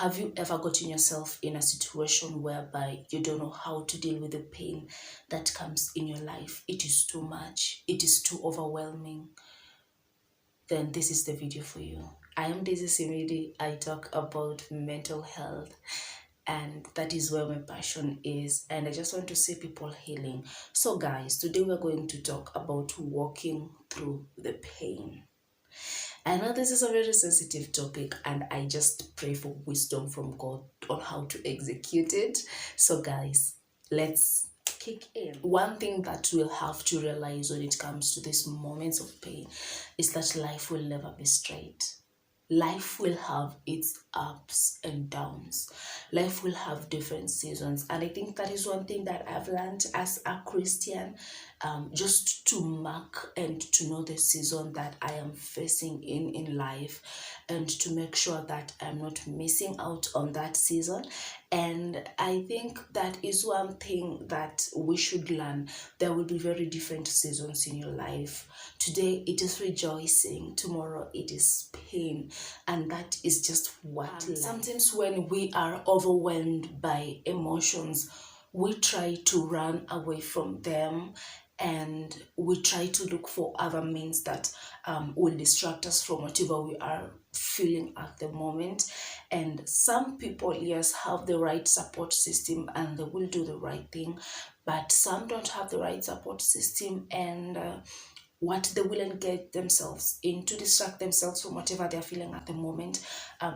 Have you ever gotten yourself in a situation whereby you don't know how to deal with the pain that comes in your life? It is too much, it is too overwhelming. Then this is the video for you. I am Daisy Simidi. I talk about mental health, and that is where my passion is. And I just want to see people healing. So, guys, today we're going to talk about walking through the pain. I know this is a very sensitive topic, and I just pray for wisdom from God on how to execute it. So, guys, let's kick in. One thing that we'll have to realize when it comes to these moments of pain is that life will never be straight. Life will have its ups and downs. Life will have different seasons. And I think that is one thing that I've learned as a Christian, just to mark and to know the season that I am facing in life, and to make sure that I'm not missing out on that season. And I think that is one thing that we should learn. There will be very different seasons in your life. Today it is rejoicing, tomorrow it is pain, and that is just what sometimes when we are overwhelmed by emotions, we try to run away from them, and we try to look for other means that will distract us from whatever we are feeling at the moment. And some people, yes, have the right support system and they will do the right thing, but some don't have the right support system, and what they will engage themselves in to distract themselves from whatever they're feeling at the moment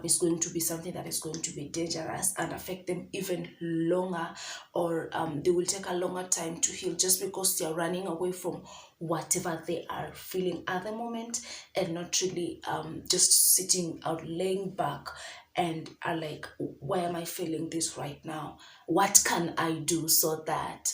is going to be something that is going to be dangerous and affect them even longer, or they will take a longer time to heal just because they're running away from whatever they are feeling at the moment, and not really just sitting out, laying back, and are like, why am I feeling this right now? What can I do so that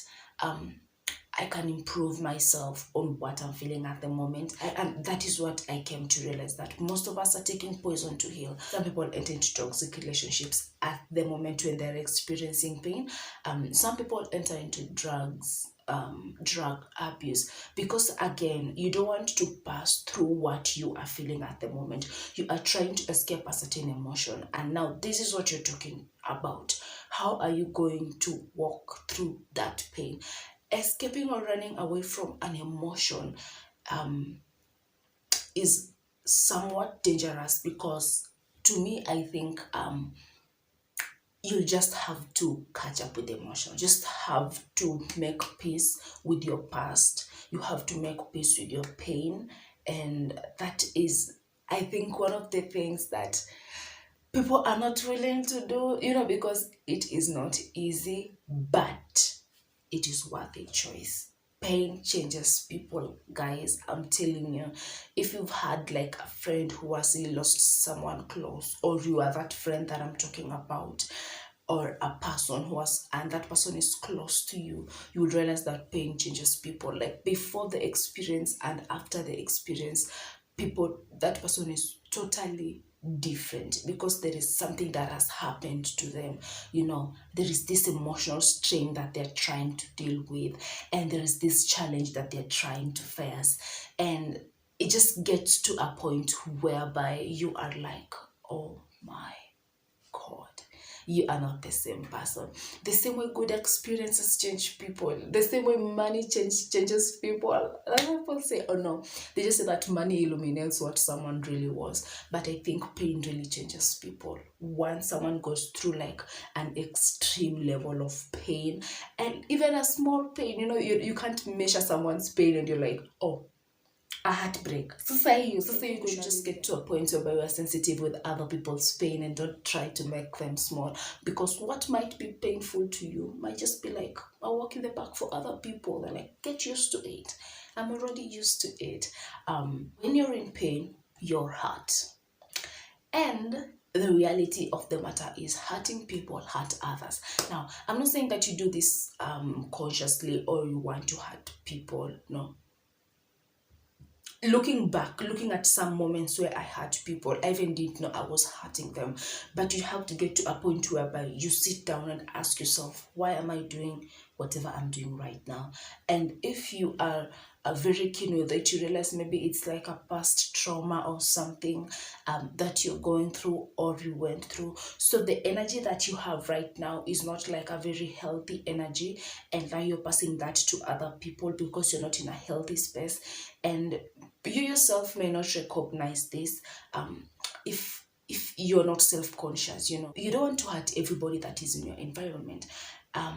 I can improve myself on what I'm feeling at the moment? And that is what I came to realize, that most of us are taking poison to heal. Some people enter into toxic relationships at the moment when they're experiencing pain. Some people enter into drug abuse, because again, you don't want to pass through what you are feeling at the moment. You are trying to escape a certain emotion, and now this is what you're talking about. How are you going to walk through that pain? Escaping or running away from an emotion is somewhat dangerous, because to me, I think you just have to catch up with the emotion. Just have to make peace with your past. You have to make peace with your pain. And that is, I think, one of the things that people are not willing to do, because it is not easy, but it is worth a choice. Pain changes people, guys. I'm telling you. If you've had like a friend who has lost someone close, or you are that friend that I'm talking about, or a person who has, and that person is close to you, you will realize that pain changes people. Like before the experience and after the experience, that person is totally different, because there is something that has happened to them. There is this emotional strain that they're trying to deal with, and there is this challenge that they're trying to face, and it just gets to a point whereby you are like, oh my God, you are not the same person. The same way good experiences change people, the same way money changes people. A lot of people say, oh no, they just say that money illuminates what someone really was. But I think pain really changes people. Once someone goes through like an extreme level of pain, and even a small pain, you can't measure someone's pain, and you're like, oh, a heartbreak. So you should just get to a point where you are sensitive with other people's pain, and don't try to make them small, because what might be painful to you might just be like a walk in the park for other people. They're like, get used to it. I'm already used to it. When you're in pain, you're hurt. And the reality of the matter is, hurting people hurt others. Now, I'm not saying that you do this consciously, or you want to hurt people. No. Looking back, looking at some moments where I hurt people, I even didn't know I was hurting them. But you have to get to a point whereby you sit down and ask yourself, why am I doing whatever I'm doing right now. And if you are very keen with it, you realize maybe it's like a past trauma or something that you're going through or you went through. So the energy that you have right now is not like a very healthy energy, and now you're passing that to other people because you're not in a healthy space, and you yourself may not recognize this if you're not self-conscious. You don't want to hurt everybody that is in your environment.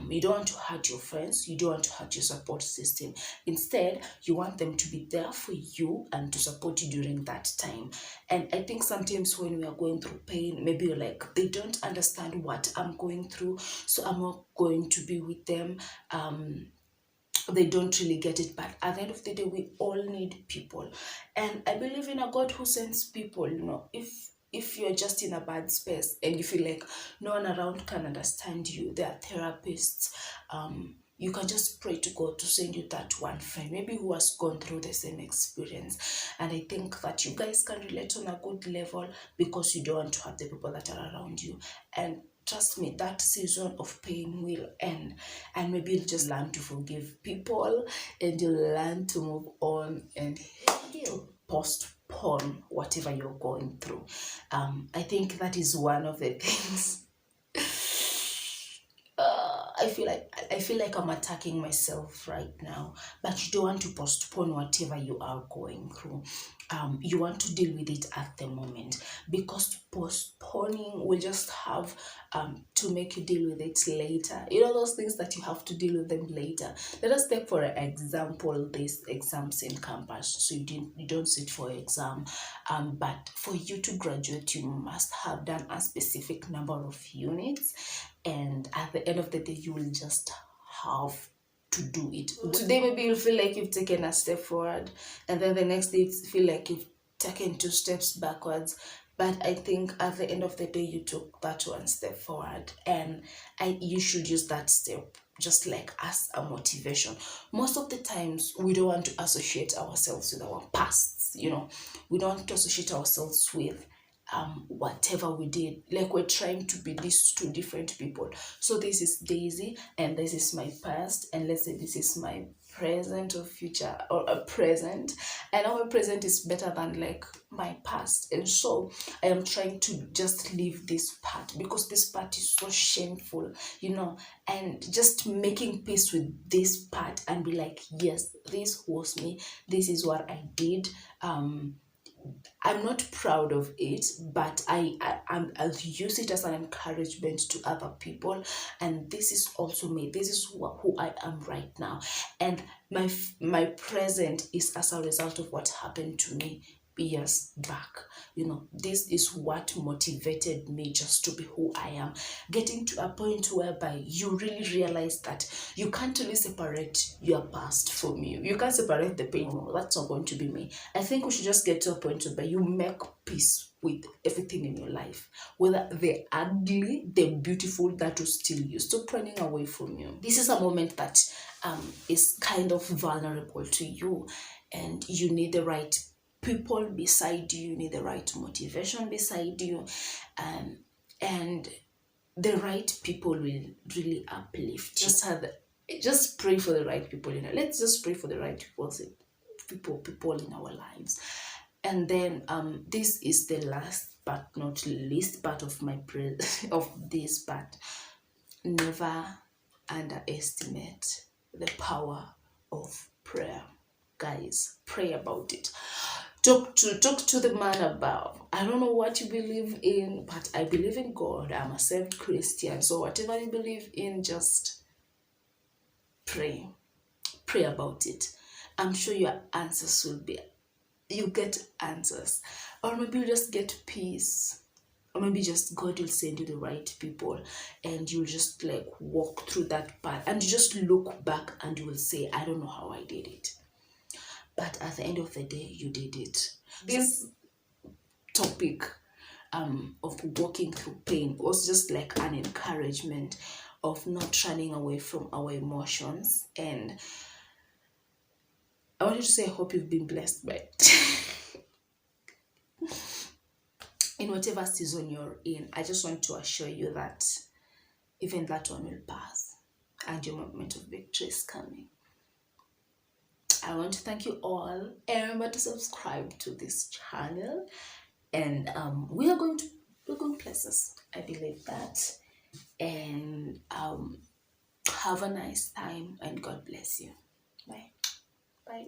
You don't want to hurt your friends, you don't want to hurt your support system. Instead, you want them to be there for you and to support you during that time. And I think sometimes when we are going through pain, maybe you're like, they don't understand what I'm going through, so I'm not going to be with them. They don't really get it, but at the end of the day, we all need people. And I believe in a God who sends people. If you're just in a bad space and you feel like no one around can understand you, there are therapists. You can just pray to God to send you that one friend, maybe who has gone through the same experience. And I think that you guys can relate on a good level, because you don't want to have the people that are around you. And trust me, that season of pain will end, and maybe you'll just learn to forgive people, and you'll learn to move on and heal, postpone whatever you're going through. I think that is one of the things. I feel like I'm attacking myself right now, but you don't want to postpone whatever you are going through. You want to deal with it at the moment, because postponing will just have to make you deal with it later. Those things that you have to deal with them later. Let us take for example these exams in campus. So you don't sit for exam, but for you to graduate, you must have done a specific number of units, and at the end of the day, you will just have to do it. Today, maybe you'll feel like you've taken a step forward, and then the next day, you feel like you've taken 2 steps backwards. But I think at the end of the day, you took that 1 step forward, and you should use that step just like as a motivation. Most of the times, we don't want to associate ourselves with our pasts. We don't want to associate ourselves with whatever we did, like we're trying to be these 2 different people. So this is Daisy, and this is my past, and let's say this is my present or future, or a present, and our present is better than like my past. And so I am trying to just leave this part, because this part is so shameful, and just making peace with this part and be like, yes, this was me, this is what I did. I'm not proud of it, but I'll use it as an encouragement to other people. And this is also me. This is who I am right now. And my present is as a result of what happened to me years back. This is what motivated me just to be who I am. Getting to a point whereby you really realize that you can't really separate your past from you. You can't separate the pain. No, that's not going to be me. I think we should just get to a point whereby you make peace with everything in your life, whether the ugly, the beautiful, that will still you. Stop running away from you. This is a moment that is kind of vulnerable to you, and you need the right people beside you, need the right motivation beside you, and the right people will really uplift. Just pray for the right people. Let's just pray for the right people in our lives. And then this is the last but not least part of my of this part. Never underestimate the power of prayer. Guys, pray about it. Talk to the man above. I don't know what you believe in, but I believe in God. I'm a saved Christian. So whatever you believe in, just pray. Pray about it. I'm sure your answers will be, you get answers. Or maybe you just get peace. Or maybe just God will send you the right people, and you'll just like walk through that path, and you just look back and you will say, I don't know how I did it. But at the end of the day, you did it. This topic of walking through pain was just like an encouragement of not running away from our emotions. And I wanted to say, I hope you've been blessed by it. In whatever season you're in, I just want to assure you that even that one will pass. and your moment of victory is coming. I want to thank you all, and remember to subscribe to this channel. And we're going places. I believe that. And have a nice time, and God bless you. Bye. Bye.